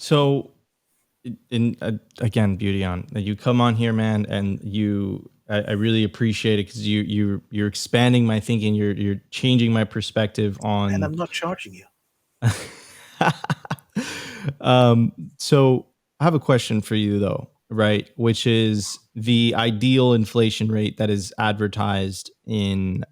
So, again, Beautyon, you come on here, man, and I really appreciate it because you're expanding my thinking. You're changing my perspective And on. I'm not charging you. So I have a question for you though, right? Which is the ideal inflation rate that is advertised in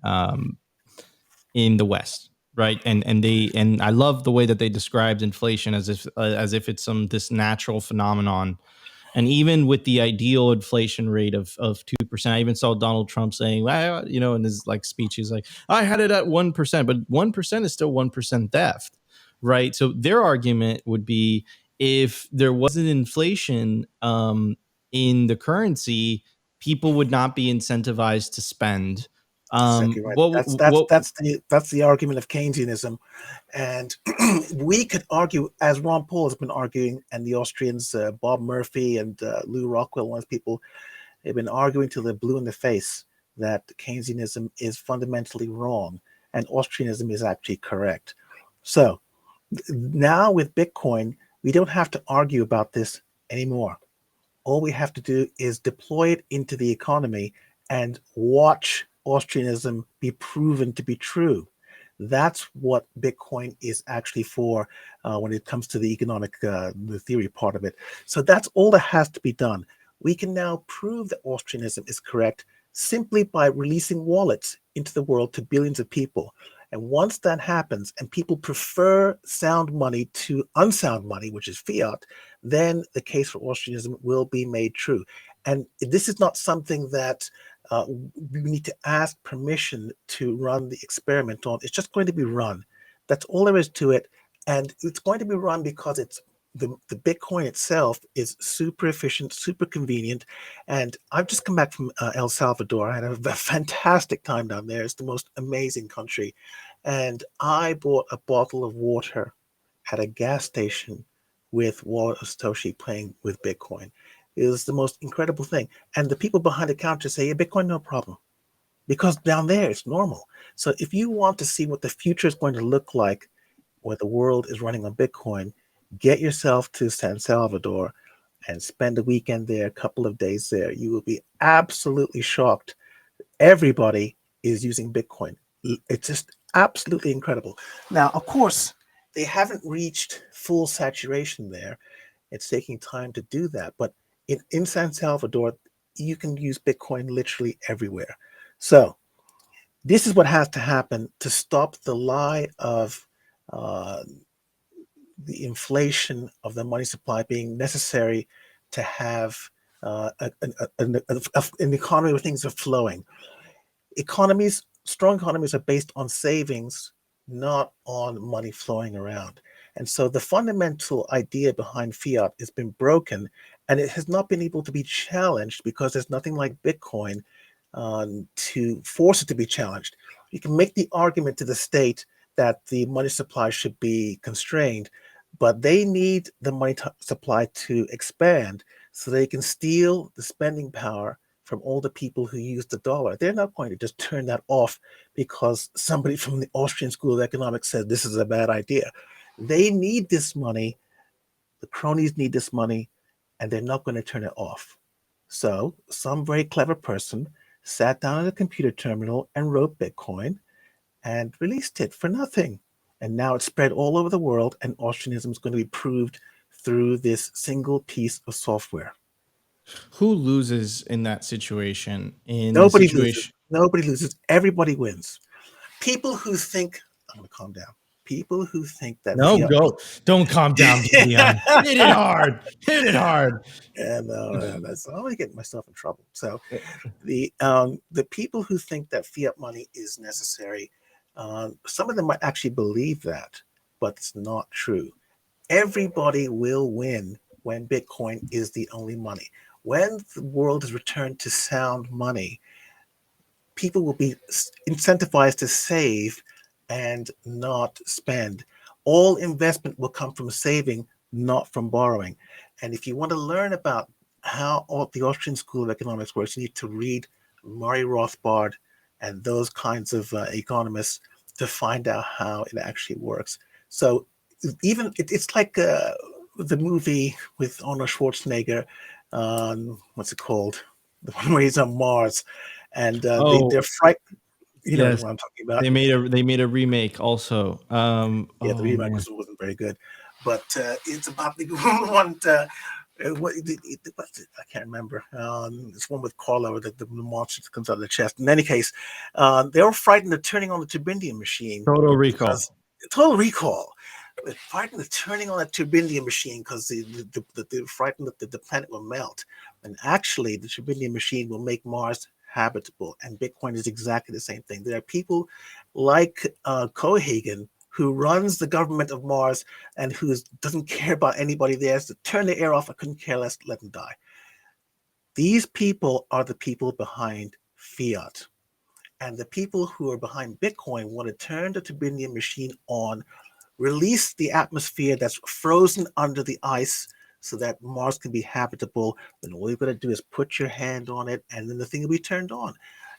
the West, right? And I love the way that they described inflation as if it's this natural phenomenon. And even with the ideal inflation rate of 2%, I even saw Donald Trump saying, well, in his like speech, he's like, I had it at 1%, but 1% is still 1% theft, right? So their argument would be if there wasn't inflation in the currency, people would not be incentivized to spend. Exactly right. That's the argument of Keynesianism, and we could argue, as Ron Paul has been arguing, and the Austrians, Bob Murphy and Lou Rockwell, one of those people, they've been arguing till they're blue in the face that Keynesianism is fundamentally wrong and Austrianism is actually correct. So now with Bitcoin, we don't have to argue about this anymore. All we have to do is deploy it into the economy and watch Austrianism be proven to be true. That's what Bitcoin is actually for when it comes to the economic, the theory part of it. So that's all that has to be done. We can now prove that Austrianism is correct simply by releasing wallets into the world to billions of people. And once that happens, and people prefer sound money to unsound money, which is fiat, then the case for Austrianism will be made true. And this is not something that we need to ask permission to run the experiment on. It's just going to be run. That's all there is to it. And it's going to be run because the Bitcoin itself is super efficient, super convenient. And I've just come back from El Salvador. I had a fantastic time down there. It's the most amazing country. And I bought a bottle of water at a gas station with Wallet of Satoshi playing with Bitcoin. It was the most incredible thing. And the people behind the counter say, yeah, Bitcoin, no problem. Because down there it's normal. So if you want to see what the future is going to look like where the world is running on Bitcoin, get yourself to San Salvador and spend a weekend there, a couple of days there. You will be absolutely shocked. Everybody is using Bitcoin. It's just absolutely incredible. Now, of course, they haven't reached full saturation there. It's taking time to do that. But in San Salvador, you can use Bitcoin literally everywhere. So this is what has to happen to stop the lie of uh, the inflation of the money supply being necessary to have an economy where things are flowing. Strong economies are based on savings, not on money flowing around. And so the fundamental idea behind fiat has been broken and it has not been able to be challenged because there's nothing like Bitcoin to force it to be challenged. You can make the argument to the state that the money supply should be constrained, but they need the money supply to expand so they can steal the spending power from all the people who use the dollar. They're not going to just turn that off because somebody from the Austrian School of Economics said this is a bad idea. They need this money. The cronies need this money, and they're not going to turn it off. So some very clever person sat down at a computer terminal and wrote Bitcoin and released it for nothing. And now it's spread all over the world, and Austrianism is going to be proved through this single piece of software. Who loses in that situation? In the Nobody loses. situation, Nobody loses. Everybody wins. People who think, I'm going to calm down. People who think that no, fiat. go, don't calm down, Beautyon. Hit it hard, hit it hard. And that's I'm going to get myself in trouble. So the people who think that fiat money is necessary, some of them might actually believe that, but it's not true. Everybody will win when Bitcoin is the only money. When the world is returned to sound money, people will be incentivized to save and not spend. All investment will come from saving, not from borrowing. And if you want to learn about how the Austrian School of Economics works, you need to read Murray Rothbard and those kinds of economists to find out how it actually works. So even it's like the movie with Arnold Schwarzenegger, what's it called? The one where he's on Mars, and they're frightened. You know Yes, what I'm talking about. they made a remake also. Yeah, the Oh remake man, wasn't very good, but it's about the one. I can't remember. It's one with Carlo, the monster that comes out of the chest. In any case, they were frightened of turning on the turbidium machine Total because Recall. Total Recall. They're frightened of turning on that turbidium machine because they're frightened that the planet will melt. And actually, the turbidium machine will make Mars habitable. And Bitcoin is exactly the same thing. There are people like Cohagen, who runs the government of Mars and who doesn't care about anybody there, to turn the air off. I couldn't care less, let them die. These people are the people behind fiat. And the people who are behind Bitcoin want to turn the turbidium machine on, release the atmosphere that's frozen under the ice so that Mars can be habitable. Then all you've got to do is put your hand on it, and then the thing will be turned on.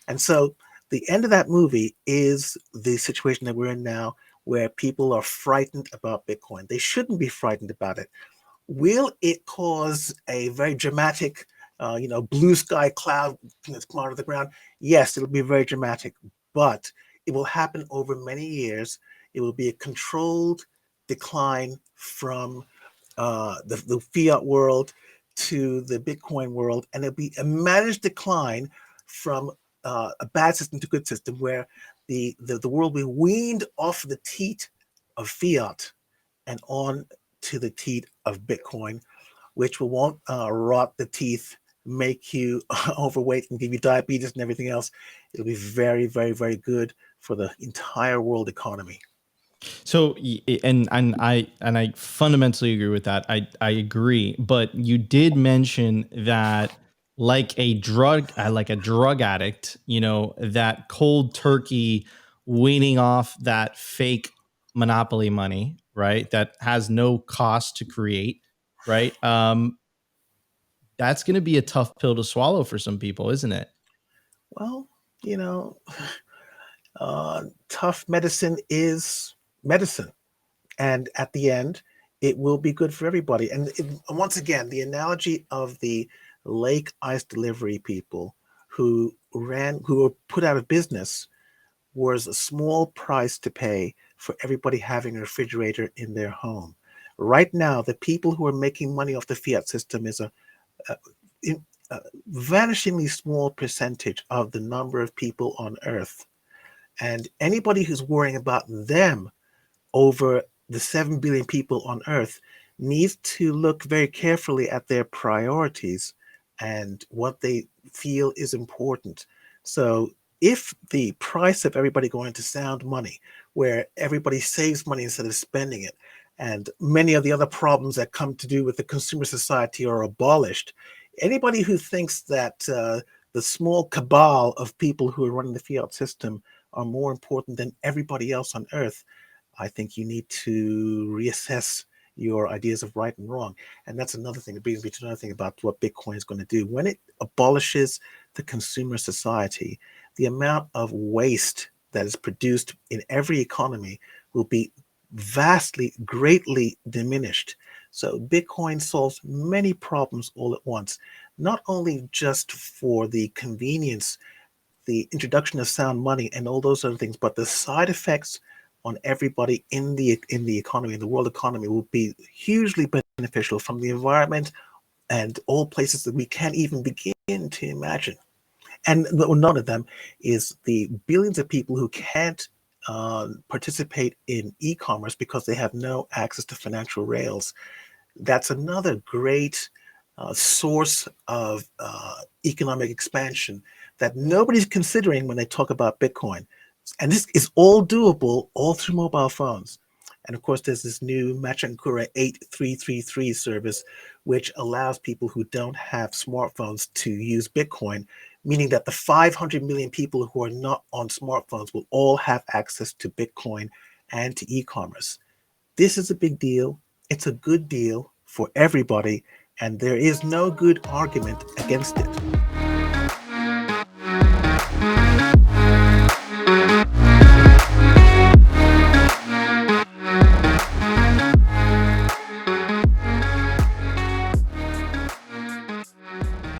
And so the end of that movie is the situation that we're in now, where people are frightened about Bitcoin. They shouldn't be frightened about it. Will it cause a very dramatic, blue sky cloud that's come out of the ground? Yes, it'll be very dramatic, but it will happen over many years. It will be a controlled decline from the fiat world to the Bitcoin world, and it'll be a managed decline from a bad system to good system, where the world will be weaned off the teat of fiat and on to the teeth of Bitcoin, which won't rot the teeth, make you overweight, and give you diabetes and everything else. It'll be very, very, very good for the entire world economy. So and I fundamentally agree with that. I agree, but you did mention that like a drug addict, that cold turkey weaning off that fake monopoly money, right? That has no cost to create, right? That's going to be a tough pill to swallow for some people, isn't it? Well, you know, tough medicine is medicine. And at the end, it will be good for everybody. And once again, the analogy of the lake ice delivery people who were put out of business was a small price to pay for everybody having a refrigerator in their home. Right now, the people who are making money off the fiat system is a, a vanishingly small percentage of the number of people on Earth. And anybody who's worrying about them over the 7 billion people on Earth needs to look very carefully at their priorities and what they feel is important. So, if the price of everybody going to sound money, where everybody saves money instead of spending it, and many of the other problems that come to do with the consumer society are abolished, anybody who thinks that the small cabal of people who are running the fiat system are more important than everybody else on Earth, I think you need to reassess your ideas of right and wrong. And that's another thing. It brings me to another thing about what Bitcoin is going to do. When it abolishes the consumer society, the amount of waste that is produced in every economy will be vastly, greatly diminished. So Bitcoin solves many problems all at once, not only just for the convenience, the introduction of sound money and all those other things, but the side effects on everybody in the economy, in the world economy, will be hugely beneficial, from the environment and all places that we can't even begin to imagine. And none of them is the billions of people who can't participate in e-commerce because they have no access to financial rails. That's another great source of economic expansion that nobody's considering when they talk about Bitcoin. And this is all doable all through mobile phones. And of course, there's this new Machankura 8333 service, which allows people who don't have smartphones to use Bitcoin, meaning that the 500 million people who are not on smartphones will all have access to Bitcoin and to e commerce. This is a big deal. It's a good deal for everybody, and there is no good argument against it.